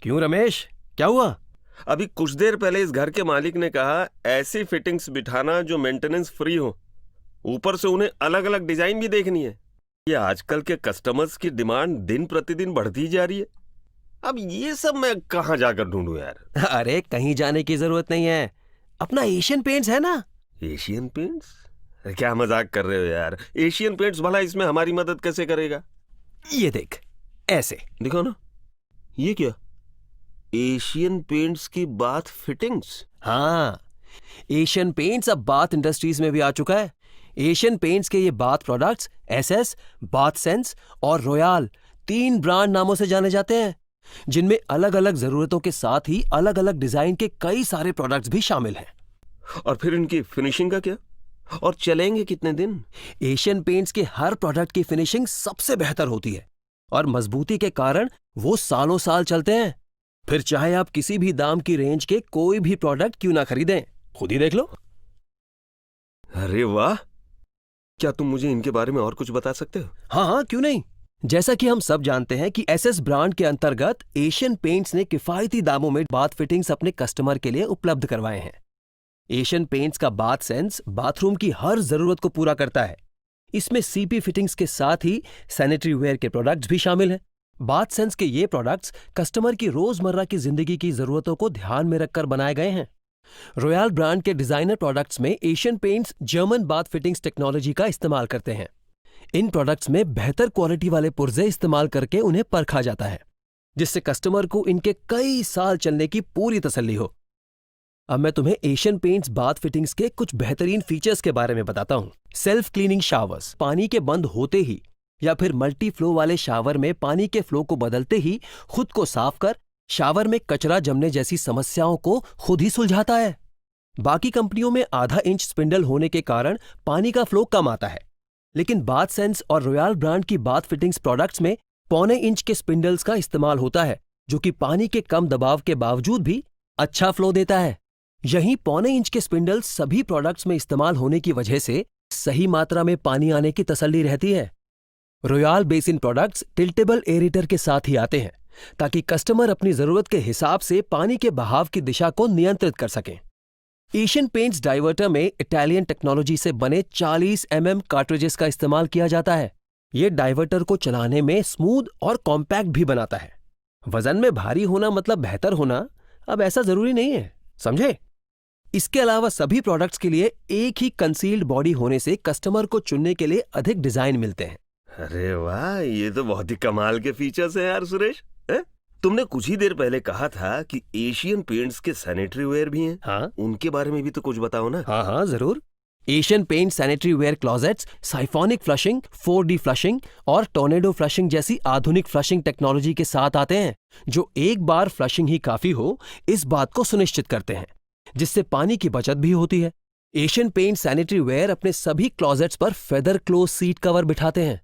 क्यों रमेश, क्या हुआ? अभी कुछ देर पहले इस घर के मालिक ने कहा ऐसी फिटिंग्स बिठाना जो मेंटेनेंस फ्री हो, ऊपर से उन्हें अलग अलग डिजाइन भी देखनी है। ये आजकल के कस्टमर्स की डिमांड दिन प्रतिदिन बढ़ती जा रही है। अब ये सब मैं कहाँ जाकर ढूंढूं यार। अरे कहीं जाने की जरूरत नहीं है, अपना एशियन पेंट्स है ना। Asian paints? क्या मजाक कर रहे हो यार। एशियन पेंट्स भला इसमें हमारी मदद कैसे करेगा? ये देख, ऐसे दिखाओ ना। ये क्या? एशियन पेंट्स की बाथ फिटिंग्स? हाँ, एशियन पेंट्स अब बाथ इंडस्ट्रीज में भी आ चुका है। एशियन पेंट्स के ये bath products SS, bath sense और रॉयल 3 ब्रांड नामों से जाने जाते हैं, जिनमें अलग अलग जरूरतों के साथ ही अलग अलग डिजाइन के कई सारे प्रोडक्ट्स भी शामिल हैं। और फिर इनकी फिनिशिंग का क्या? और चलेंगे कितने दिन? एशियन पेंट्स के हर प्रोडक्ट की फिनिशिंग सबसे बेहतर होती है और मजबूती के कारण वो सालों साल चलते हैं। फिर चाहे आप किसी भी दाम की रेंज के कोई भी प्रोडक्ट क्यों ना खरीदें, खुद ही देख लो। अरे वाह, क्या तुम मुझे इनके बारे में और कुछ बता सकते हो? हाँ हाँ, क्यों नहीं। जैसा कि हम सब जानते हैं कि एसएस ब्रांड के अंतर्गत एशियन पेंट्स ने किफायती दामों में बाथ फिटिंग्स अपने कस्टमर के लिए उपलब्ध करवाए हैं। एशियन पेंट्स का बाथ सेंस बाथरूम की हर जरूरत को पूरा करता है। इसमें सीपी फिटिंग्स के साथ ही सैनिटरी वेयर के प्रोडक्ट्स भी शामिल हैं। बाथ सेंस के ये प्रोडक्ट्स कस्टमर की रोजमर्रा की जिंदगी की जरूरतों को ध्यान में रखकर बनाए गए हैं। रॉयल ब्रांड के डिजाइनर प्रोडक्ट्स में Asian paints German bath fittings technology का इस्तेमाल करते हैं। इन प्रोडक्ट्स में बेहतर क्वालिटी वाले पुर्जे इस्तेमाल करके उन्हें परखा जाता है, जिससे कस्टमर को इनके कई साल चलने की पूरी तसल्ली हो। अब मैं तुम्हें एशियन पेंट्स बाथ फिटिंग्स के कुछ बेहतरीन फीचर्स के बारे में बताता हूँ। सेल्फ क्लीनिंग शावर्स, पानी के बंद होते ही या फिर मल्टी फ्लो वाले शावर में पानी के फ्लो को बदलते ही खुद को साफ कर शावर में कचरा जमने जैसी समस्याओं को खुद ही सुलझाता है। बाकी कंपनियों में आधा इंच स्पिंडल होने के कारण पानी का फ्लो कम आता है, लेकिन बाथ सेंस और रॉयल ब्रांड की बाथ फिटिंग्स प्रोडक्ट्स में 0.25 इंच के स्पिंडल्स का इस्तेमाल होता है, जो कि पानी के कम दबाव के बावजूद भी अच्छा फ्लो देता है। यहीं 0.25 इंच के स्पिंडल्स सभी प्रोडक्ट्स में इस्तेमाल होने की वजह से सही मात्रा में पानी आने की तसल्ली रहती है। Royal basin products tiltable aerator के साथ ही आते हैं, ताकि कस्टमर अपनी जरूरत के हिसाब से पानी के बहाव की दिशा को नियंत्रित कर सकें। एशियन पेंट्स डाइवर्टर में इटालियन टेक्नोलॉजी से बने 40 कार्ट्रिजेस का इस्तेमाल किया जाता है। यह डाइवर्टर को चलाने में स्मूथ और कॉम्पैक्ट भी बनाता है। वजन में भारी होना मतलब बेहतर होना अब ऐसा जरूरी नहीं है, समझे। इसके अलावा सभी प्रोडक्ट्स के लिए एक ही कंसील्ड बॉडी होने से कस्टमर को चुनने के लिए अधिक डिजाइन मिलते हैं। अरे वाह, ये तो बहुत ही कमाल के फीचर्स हैं यार सुरेश। तुमने कुछ ही देर पहले कहा था कि एशियन पेंट्स के सैनिटरी वेयर भी हैं। हाँ, उनके बारे में भी तो कुछ बताओ ना। हाँ हाँ जरूर। Asian paint sanitary ware closets siphonic flushing, 4D flushing और टोर्नेडो फ्लशिंग जैसी आधुनिक फ्लशिंग टेक्नोलॉजी के साथ आते हैं, जो एक बार फ्लशिंग ही काफी हो इस बात को सुनिश्चित करते हैं, जिससे पानी की बचत भी होती है। एशियन पेंट सैनिटरी वेयर अपने सभी क्लोजेट्स पर फेदर क्लोज सीट कवर बिठाते हैं।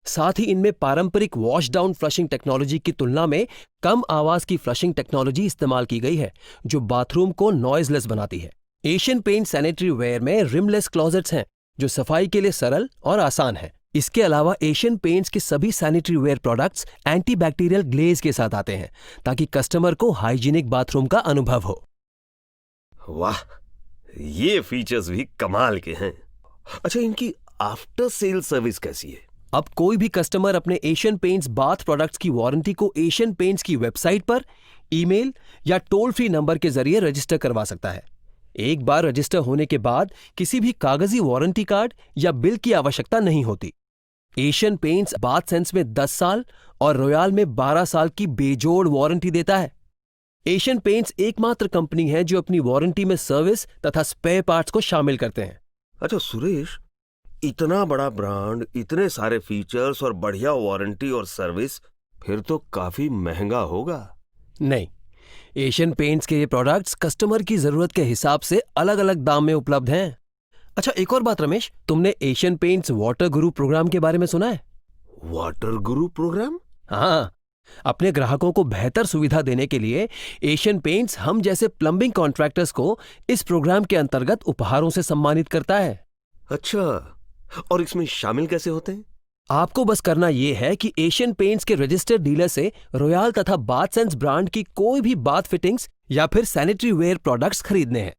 साथ ही इनमें पारंपरिक वॉश डाउन फ्लशिंग टेक्नोलॉजी की तुलना में कम आवाज की फ्लशिंग टेक्नोलॉजी इस्तेमाल की गई है, जो बाथरूम को नॉइजलेस बनाती है। एशियन पेंट सैनिटरी वेयर में रिमलेस क्लोजेट्स हैं, जो सफाई के लिए सरल और आसान है। इसके अलावा एशियन पेंट्स के सभी sanitary ware products antibacterial glaze के साथ आते हैं, ताकि कस्टमर को हाइजीनिक बाथरूम का अनुभव हो। वाह, ये फीचर्स भी कमाल के हैं। अच्छा, इनकी आफ्टर सेल सर्विस कैसी है? अब कोई भी कस्टमर अपने एशियन पेंट्स बाथ प्रोडक्ट्स की वारंटी को एशियन पेंट्स की वेबसाइट पर, ईमेल या टोल फ्री नंबर के जरिए रजिस्टर करवा सकता है। एक बार रजिस्टर होने के बाद किसी भी कागजी वारंटी कार्ड या बिल की आवश्यकता नहीं होती। एशियन पेंट्स बाथ सेंस में 10 साल और रॉयल में 12 साल की बेजोड़ वारंटी देता है। एशियन पेंट्स एकमात्र कंपनी है जो अपनी वारंटी में सर्विस तथा स्पेयर पार्ट्स को शामिल करते हैं। अच्छा सुरेश, इतना बड़ा ब्रांड, इतने सारे फीचर्स और बढ़िया वारंटी और सर्विस, फिर तो काफी महंगा होगा। नहीं, एशियन पेंट्स के ये प्रोडक्ट्स कस्टमर की जरूरत के हिसाब से अलग अलग दाम में उपलब्ध हैं। अच्छा, एक और बात रमेश, तुमने एशियन पेंट्स वाटर गुरु प्रोग्राम के बारे में सुना है? वाटर गुरु प्रोग्राम? हाँ, अपने ग्राहकों को बेहतर सुविधा देने के लिए एशियन पेंट्स हम जैसे प्लम्बिंग कॉन्ट्रैक्टर्स को इस प्रोग्राम के अंतर्गत उपहारों से सम्मानित करता है। अच्छा, और इसमें शामिल कैसे होते हैं? आपको बस करना यह है कि एशियन पेंट्स के रजिस्टर्ड डीलर से रॉयल तथा बाथसेंस ब्रांड की कोई भी बाथ फिटिंग्स या फिर सैनिटरी वेयर प्रोडक्ट्स खरीदने हैं।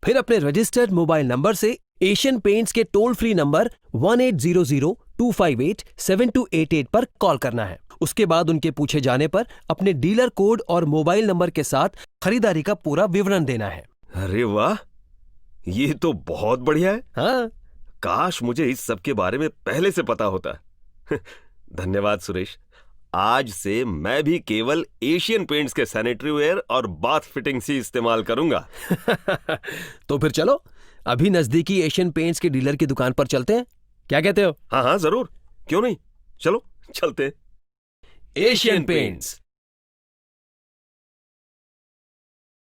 फिर अपने रजिस्टर्ड मोबाइल नंबर से एशियन पेंट्स के टोल फ्री नंबर 1800-258-7288 पर कॉल करना है। उसके बाद उनके पूछे जाने पर अपने डीलर कोड और मोबाइल नंबर के साथ खरीदारी का पूरा विवरण देना है। अरे वाह, ये तो बहुत बढ़िया है। हाँ, काश मुझे इस सब के बारे में पहले से पता होता। धन्यवाद सुरेश। आज से मैं भी केवल एशियन पेंट्स के सैनिटरी वेयर और बाथ फिटिंग्स ही इस्तेमाल करूंगा। तो फिर चलो अभी नजदीकी एशियन पेंट्स के डीलर की दुकान पर चलते हैं, क्या कहते हो? हाँ हाँ जरूर, क्यों नहीं, चलो चलते हैं। Asian paints.